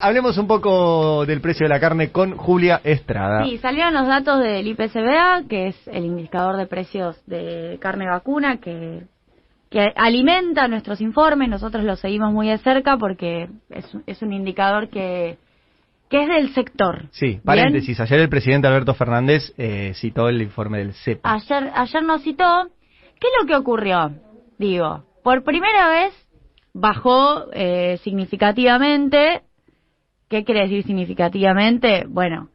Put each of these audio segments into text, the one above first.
Hablemos un poco del precio de la carne con Julia Estrada. Sí, salieron los datos del IPCBA, que es el indicador de precios de carne vacuna, que alimenta nuestros informes. Nosotros lo seguimos muy de cerca porque es un indicador que es del sector. Sí, paréntesis, ¿bien? Ayer el presidente Alberto Fernández citó el informe del CEPA. Ayer nos citó. ¿Qué es lo que ocurrió? Digo, por primera vez bajó significativamente. ¿Qué quiere decir significativamente? Bueno,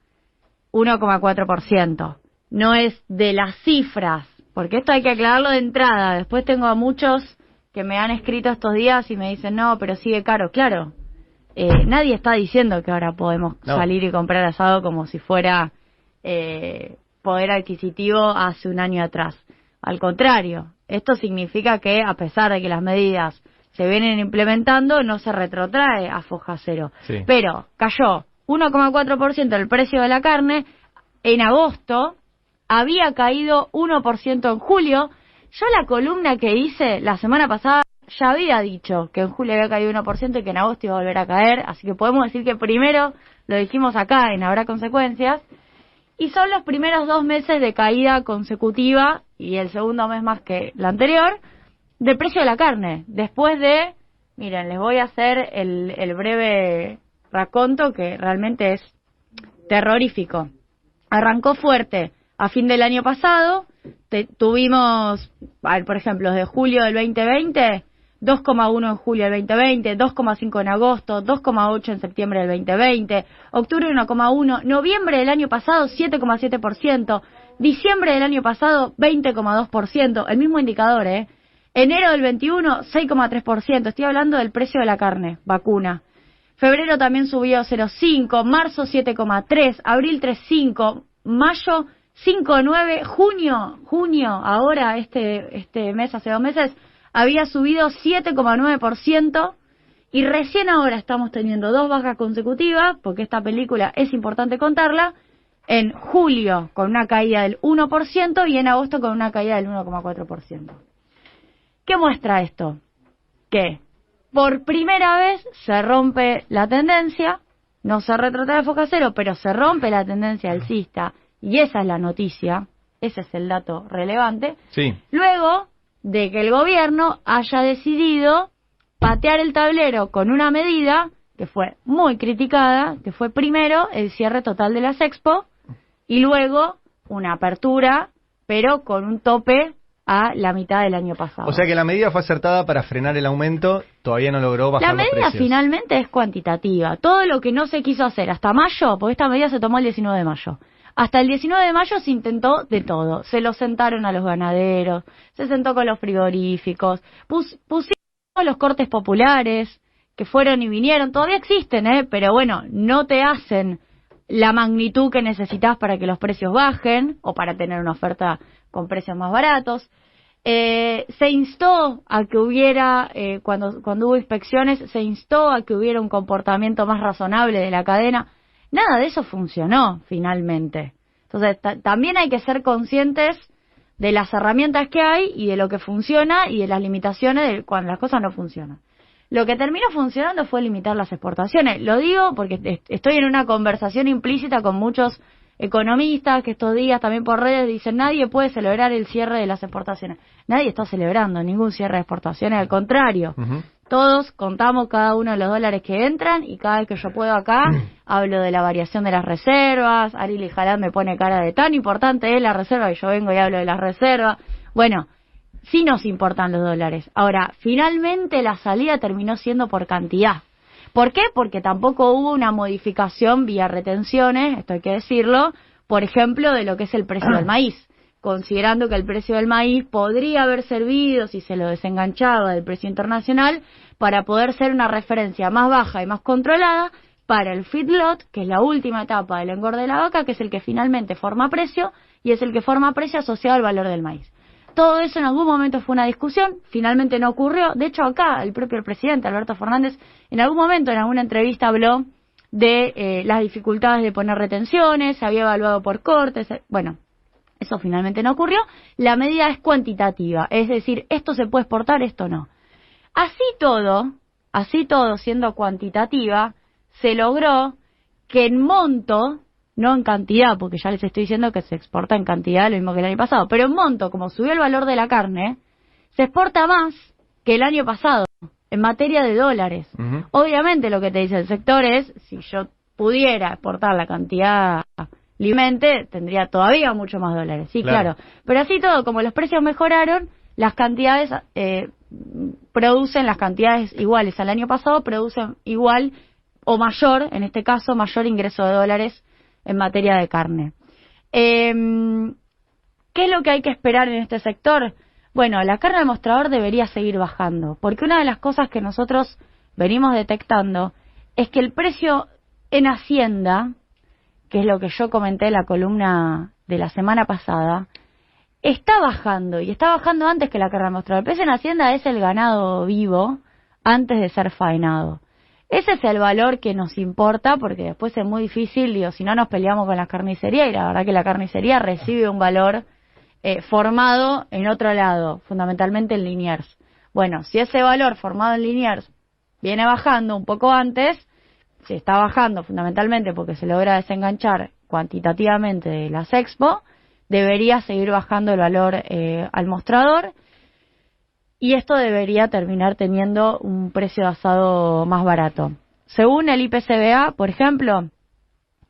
1,4%. No es de las cifras, porque esto hay que aclararlo de entrada. Después tengo a muchos que me han escrito estos días y me dicen, no, pero sigue caro. Claro, nadie está diciendo que ahora podemos salir y comprar asado como si fuera poder adquisitivo hace un año atrás. Al contrario, esto significa que a pesar de que las medidas se vienen implementando, no se retrotrae a foja cero. Sí. Pero cayó 1,4% el precio de la carne en agosto, había caído 1% en julio. Yo la columna que hice la semana pasada ya había dicho que en julio había caído 1% y que en agosto iba a volver a caer, así que podemos decir que primero lo dijimos acá en Habrá Consecuencias, y son los primeros 2 meses de caída consecutiva, y el segundo mes más que la anterior, del precio de la carne, después de, miren, les voy a hacer el breve raconto que realmente es terrorífico. Arrancó fuerte a fin del año pasado, tuvimos, por ejemplo, de julio del 2020, 2,1 en julio del 2020, 2,5 en agosto, 2,8 en septiembre del 2020, octubre 1,1, noviembre del año pasado 7,7%, diciembre del año pasado 20,2%, el mismo indicador, Enero del 21, 6,3%. Estoy hablando del precio de la carne, vacuna. Febrero también subió 0,5, marzo 7,3, abril 3,5, mayo 5,9, junio, ahora este mes, hace 2 meses, había subido 7,9%, y recién ahora estamos teniendo 2 bajas consecutivas, porque esta película es importante contarla, en julio con una caída del 1% y en agosto con una caída del 1,4%. ¿Qué muestra esto? Que por primera vez se rompe la tendencia, no se retrotrae a foja cero, pero se rompe la tendencia alcista, y esa es la noticia, ese es el dato relevante. Sí. Luego de que el gobierno haya decidido patear el tablero con una medida que fue muy criticada, que fue primero el cierre total de las Expo y luego una apertura, pero con un tope a la mitad del año pasado. O sea que la medida fue acertada para frenar el aumento, todavía no logró bajar los precios. La medida finalmente es cuantitativa. Todo lo que no se quiso hacer hasta mayo, porque esta medida se tomó el 19 de mayo. Hasta el 19 de mayo se intentó de todo. Se lo sentaron a los ganaderos, se sentó con los frigoríficos, pusieron los cortes populares, que fueron y vinieron. Todavía existen, pero bueno, no te hacen la magnitud que necesitas para que los precios bajen o para tener una oferta con precios más baratos. Se instó a que hubiera, cuando hubo inspecciones, se instó a que hubiera un comportamiento más razonable de la cadena. Nada de eso funcionó finalmente. Entonces, también hay que ser conscientes de las herramientas que hay y de lo que funciona y de las limitaciones de cuando las cosas no funcionan. Lo que terminó funcionando fue limitar las exportaciones. Lo digo porque estoy en una conversación implícita con muchos economistas que estos días también por redes dicen nadie puede celebrar el cierre de las exportaciones. Nadie está celebrando ningún cierre de exportaciones, al contrario. Todos contamos cada uno de los dólares que entran y cada vez que yo puedo acá hablo de la variación de las reservas. Ariel Jalán me pone cara de tan importante es la reserva y yo vengo y hablo de las reservas. Bueno, sí nos importan los dólares. Ahora, finalmente la salida terminó siendo por cantidad. ¿Por qué? Porque tampoco hubo una modificación vía retenciones, esto hay que decirlo, por ejemplo, de lo que es el precio del maíz, considerando que el precio del maíz podría haber servido, si se lo desenganchaba del precio internacional, para poder ser una referencia más baja y más controlada para el feedlot, que es la última etapa del engorde de la vaca, que es el que finalmente forma precio, y es el que forma precio asociado al valor del maíz. Todo eso en algún momento fue una discusión, finalmente no ocurrió. De hecho, acá el propio presidente, Alberto Fernández, en algún momento, en alguna entrevista, habló de las dificultades de poner retenciones, se había evaluado por cortes. Bueno, eso finalmente no ocurrió. La medida es cuantitativa, es decir, esto se puede exportar, esto no. Así todo siendo cuantitativa, se logró que en monto, no en cantidad, porque ya les estoy diciendo que se exporta en cantidad lo mismo que el año pasado, pero en monto, como subió el valor de la carne, se exporta más que el año pasado en materia de dólares. Uh-huh. Obviamente lo que te dice el sector es, si yo pudiera exportar la cantidad libremente, tendría todavía mucho más dólares. Sí, claro. Pero así todo, como los precios mejoraron, las cantidades producen las cantidades iguales al año pasado, producen igual o mayor, en este caso, mayor ingreso de dólares en materia de carne. ¿Qué es lo que hay que esperar en este sector? Bueno, la carne de mostrador debería seguir bajando, porque una de las cosas que nosotros venimos detectando es que el precio en Hacienda, que es lo que yo comenté en la columna de la semana pasada, está bajando, y está bajando antes que la carne de mostrador. El precio en Hacienda es el ganado vivo antes de ser faenado. Ese es el valor que nos importa, porque después es muy difícil, digo, si no nos peleamos con la carnicería, y la verdad que la carnicería recibe un valor formado en otro lado, fundamentalmente en Liniers. Bueno, si ese valor formado en Liniers viene bajando un poco antes, si está bajando fundamentalmente porque se logra desenganchar cuantitativamente de las Expo, debería seguir bajando el valor al mostrador, y esto debería terminar teniendo un precio de asado más barato. Según el IPCBA, por ejemplo,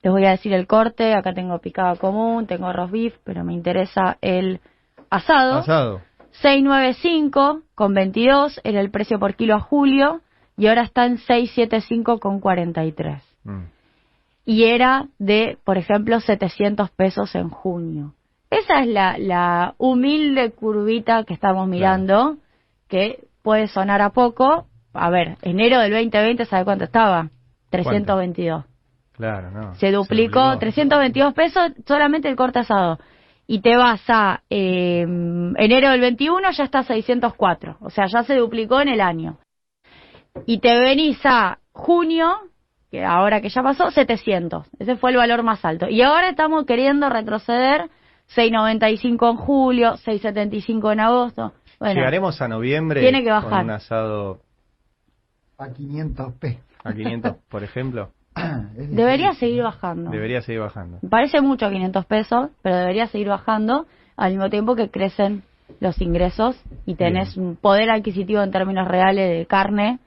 les voy a decir el corte, acá tengo picada común, tengo roast beef, pero me interesa el asado. 695 con 22 era el precio por kilo a julio, y ahora está en 675 con 43. Y era de, por ejemplo, 700 pesos en junio. Esa es la humilde curvita que estamos mirando, que puede sonar a poco. A ver, enero del 2020, ¿sabe cuánto estaba? 322. Claro, no. Se duplicó, 322 pesos solamente el corte asado. Y te vas a enero del 21, ya está a 604. O sea, ya se duplicó en el año. Y te venís a junio, que ahora que ya pasó, 700. Ese fue el valor más alto. Y ahora estamos queriendo retroceder, 695 en julio, 675 en agosto. Bueno, llegaremos a noviembre tiene que bajar con un asado a 500 pesos. A 500, por ejemplo. Debería seguir bajando. Debería seguir bajando. Me parece mucho 500 pesos, pero debería seguir bajando al mismo tiempo que crecen los ingresos y tenés un poder adquisitivo en términos reales de carne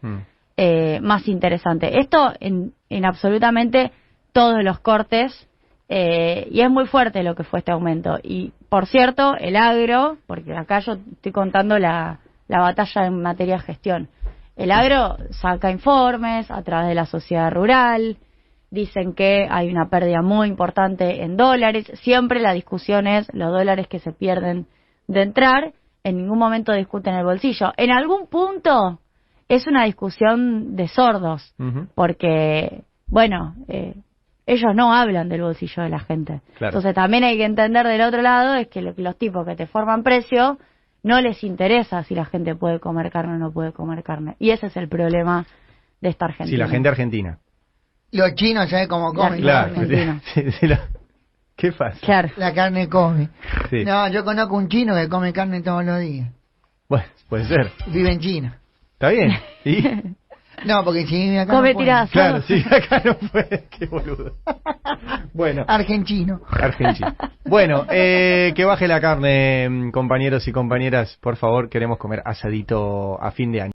más interesante. Esto en absolutamente todos los cortes, y es muy fuerte lo que fue este aumento. Y, por cierto, el agro, porque acá yo estoy contando la batalla en materia de gestión. El agro saca informes a través de la sociedad rural, dicen que hay una pérdida muy importante en dólares. Siempre la discusión es los dólares que se pierden de entrar, en ningún momento discuten el bolsillo. En algún punto es una discusión de sordos, porque, bueno, ellos no hablan del bolsillo de la gente. Claro. Entonces también hay que entender del otro lado, es que los tipos que te forman precio no les interesa si la gente puede comer carne o no puede comer carne. Y ese es el problema de esta Argentina. Sí, la gente argentina. Los chinos, ¿sabes cómo comen? Claro. ¿Qué pasa? Claro. La carne come. Sí. No, yo conozco un chino que come carne todos los días. Bueno, puede ser. Vive en China. ¿Está bien? ¿Y? No, porque si vive acá come no puede. tiradas. Claro, sí, acá no puede. Qué boludo. Bueno. Argentino. Bueno, que baje la carne, compañeros y compañeras. Por favor, queremos comer asadito a fin de año.